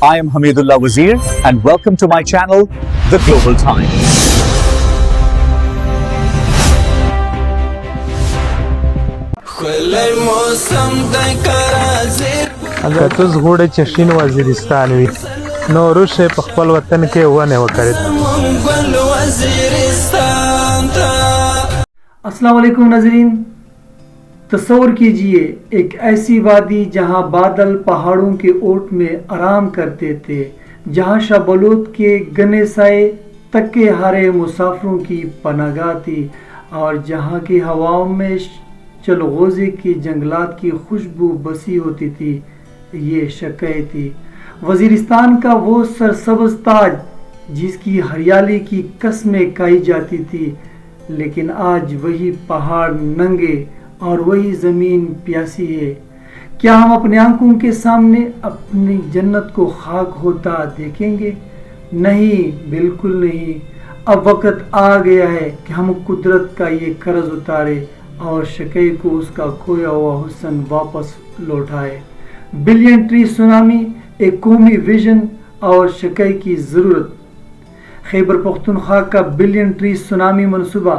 I am Hamidullah Wazir and welcome to my channel, The Global Times. اگر تو غوړې چشین وزیرستان وي نو روشه په خپل وطن کې ونه وکړي. السلام علیکم ناظرین، تصور کیجئے ایک ایسی وادی جہاں بادل پہاڑوں کے اوٹ میں آرام کرتے تھے، جہاں شاہ بلوط کے گنے سائے تکے ہارے مسافروں کی پناہگاہ تھی، اور جہاں کی ہواؤں میں چلغوزے کے جنگلات کی خوشبو بسی ہوتی تھی. یہ شکے تھی وزیرستان کا وہ سرسبز تاج جس کی ہریالی کی قسمیں کھائی جاتی تھی، لیکن آج وہی پہاڑ ننگے اور وہی زمین پیاسی ہے. کیا ہم اپنے آنکھوں کے سامنے اپنی جنت کو خاک ہوتا دیکھیں گے؟ نہیں، بالکل نہیں. اب وقت آ گیا ہے کہ ہم قدرت کا یہ قرض اتارے اور شکے کو اس کا کھویا ہوا حسن واپس لوٹائے. بلین ٹری سونامی، ایک قومی ویژن اور شکے کی ضرورت. خیبر پختونخوا کا بلین ٹری سونامی منصوبہ،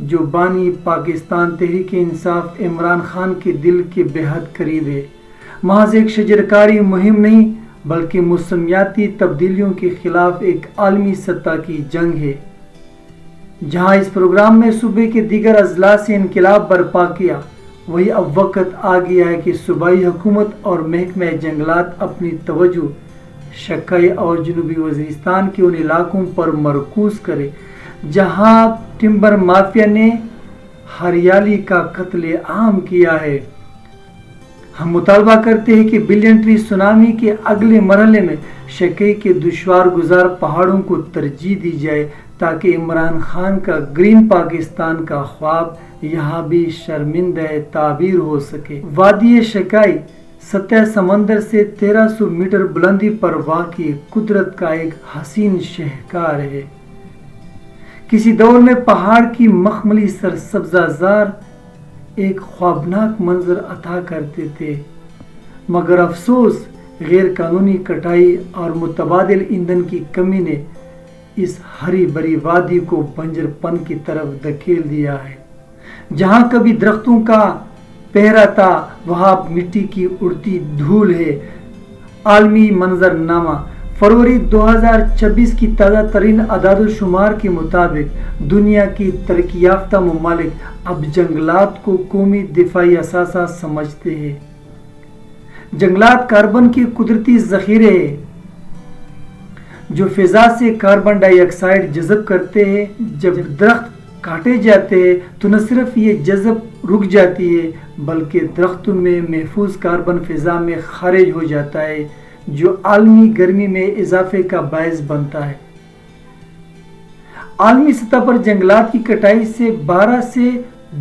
جو بانی پاکستان تحریک انصاف عمران خان کے دل کے بے حد قریب ہے، محض ایک شجرکاری مہم نہیں بلکہ موسمیاتی تبدیلیوں کے خلاف ایک عالمی سطح کی جنگ ہے. جہاں اس پروگرام میں صوبے کے دیگر اضلاع سے انقلاب برپا کیا، وہی اب وقت آ گیا ہے کہ صوبائی حکومت اور محکمہ جنگلات اپنی توجہ شکے اور جنوبی وزیرستان کے ان علاقوں پر مرکوز کرے جہاں ٹمبر مافیا نے ہریالی کا قتل عام کیا ہے. ہم مطالبہ کرتے ہیں کہ بلین ٹری سونامی کے اگلے مرحلے میں شکے کے دشوار گزار پہاڑوں کو ترجیح دی جائے تاکہ عمران خان کا گرین پاکستان کا خواب یہاں بھی شرمندہ تعبیر ہو سکے. وادی شکائی سطح سمندر سے 1300 میٹر بلندی پر واقع قدرت کا ایک حسین شہکار ہے. کسی دور میں پہاڑ کی مخملی سرسبزہ زار ایک خوابناک منظر عطا کرتے تھے، مگر افسوس غیر قانونی کٹائی اور متبادل ایندھن کی کمی نے اس ہری بھری وادی کو بنجر پن کی طرف دھکیل دیا ہے. جہاں کبھی درختوں کا پہرا تھا، وہاں مٹی کی اڑتی دھول ہے. عالمی منظر نامہ فروری 2026 کی تازہ ترین اعداد و شمار کے مطابق دنیا کی ترقی یافتہ ممالک اب جنگلات کو قومی دفاعی اثاثہ سمجھتے ہیں. جنگلات کاربن کے قدرتی ذخیرے ہیں جو فضا سے کاربن ڈائی آکسائیڈ جذب کرتے ہیں. جب درخت کاٹے جاتے ہیں تو نہ صرف یہ جذب رک جاتی ہے بلکہ درختوں میں محفوظ کاربن فضا میں خارج ہو جاتا ہے، جو عالمی گرمی میں اضافے کا باعث بنتا ہے. عالمی سطح پر جنگلات کی کٹائی سے 12 سے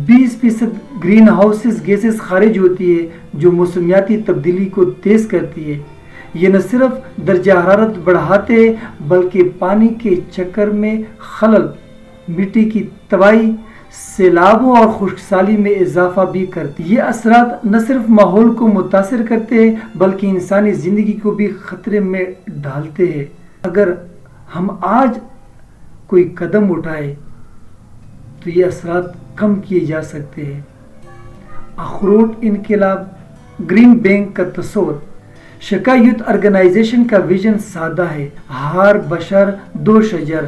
20% گرین ہاؤس گیسز خارج ہوتی ہے جو موسمیاتی تبدیلی کو تیز کرتی ہے. یہ نہ صرف درجہ حرارت بڑھاتے ہیں بلکہ پانی کے چکر میں خلل، مٹی کی تباہی، سیلابوں اور خشک سالی میں اضافہ بھی کرتی. یہ اثرات نہ صرف ماحول کو متاثر کرتے ہیں بلکہ انسانی زندگی کو بھی خطرے میں ڈالتے ہیں. اگر ہم آج کوئی قدم اٹھائے تو یہ اثرات کم کیے جا سکتے ہیں. اخروٹ انقلاب، گرین بینک کا تصور. شکا یوتھ آرگنائزیشن کا ویژن سادہ ہے: ہر بشر دو شجر.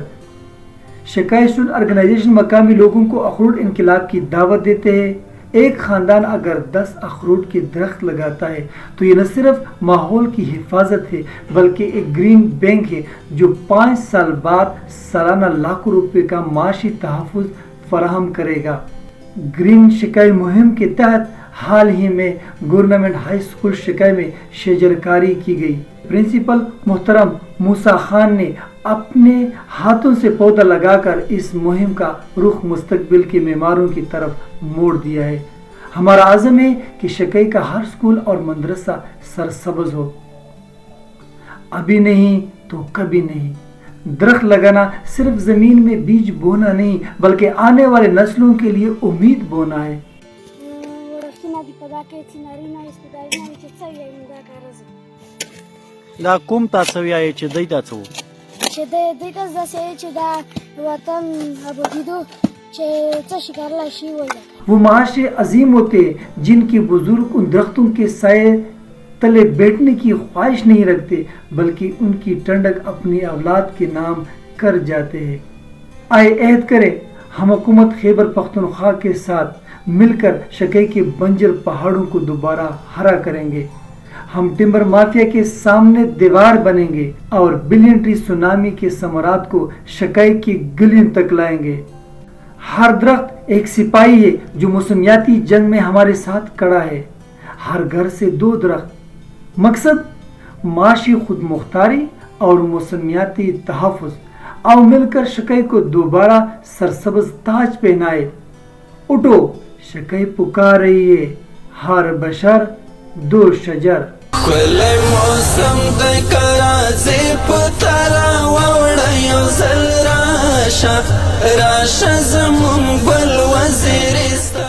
شکا یوتھ آرگنائزیشن مقامی لوگوں کو اخروٹ انقلاب کی دعوت دیتے ہیں. ایک خاندان اگر 10 اخروٹ کے درخت لگاتا ہے تو یہ نہ صرف ماحول کی حفاظت ہے بلکہ ایک گرین بینک ہے جو 5 سال بعد سالانہ لاکھوں روپے کا معاشی تحفظ فراہم کرے گا. گرین شکائی مہم کے تحت حال ہی میں گورنمنٹ ہائی اسکول شکائی میں شجرکاری کی گئی. پرنسپل محترم موسیٰ خان نے اپنے ہاتھوں سے پودا لگا کر اس مہم کا رخ مستقبل کے معماروں کی طرف موڑ دیا ہے. ہمارا عزم ہے کہ شکائی کا ہر اسکول اور مدرسہ سرسبز ہو. ابھی نہیں تو کبھی نہیں. درخت لگانا صرف زمین میں بیج بونا نہیں بلکہ آنے والے نسلوں کے لیے امید بونا ہے. دا کوم تاسو وایي چې دی دا څه و چې دوی ته داسې چې دا وطن ابدیدو چې څه شکارلا شي وایي. وہ معاشرے عظیم ہوتے جن کے بزرگ ان درختوں کے سائے تلے بیٹھنے کی خواہش نہیں رکھتے بلکہ ان کی ٹھنڈک اپنی اولاد کے نام کر جاتے ہیں. آئے عہد کریں ہم حکومت خیبر پختونخوا کے ساتھ مل کر شکی کے بنجر پہاڑوں کو دوبارہ ہرا کریں گے. ہم ٹمبر مافیا کے سامنے دیوار بنیں گے اور بلین ٹری سونامی کے ثمرات کو شکی کی گلیوں تک لائیں گے. ہر درخت ایک سپاہی ہے جو موسمیاتی جنگ میں ہمارے ساتھ کڑا ہے. ہر گھر سے 2 درخت. مقصد معاشی خود مختاری اور موسمیاتی تحفظ. آؤ مل کر شکی کو دوبارہ سرسبز تاج پہنائے. اٹھو شکی پکار رہی ہے ہر بشر 2 شجر. کله موسم د کرازې پتارا وړ یو زل راشه راشه زمو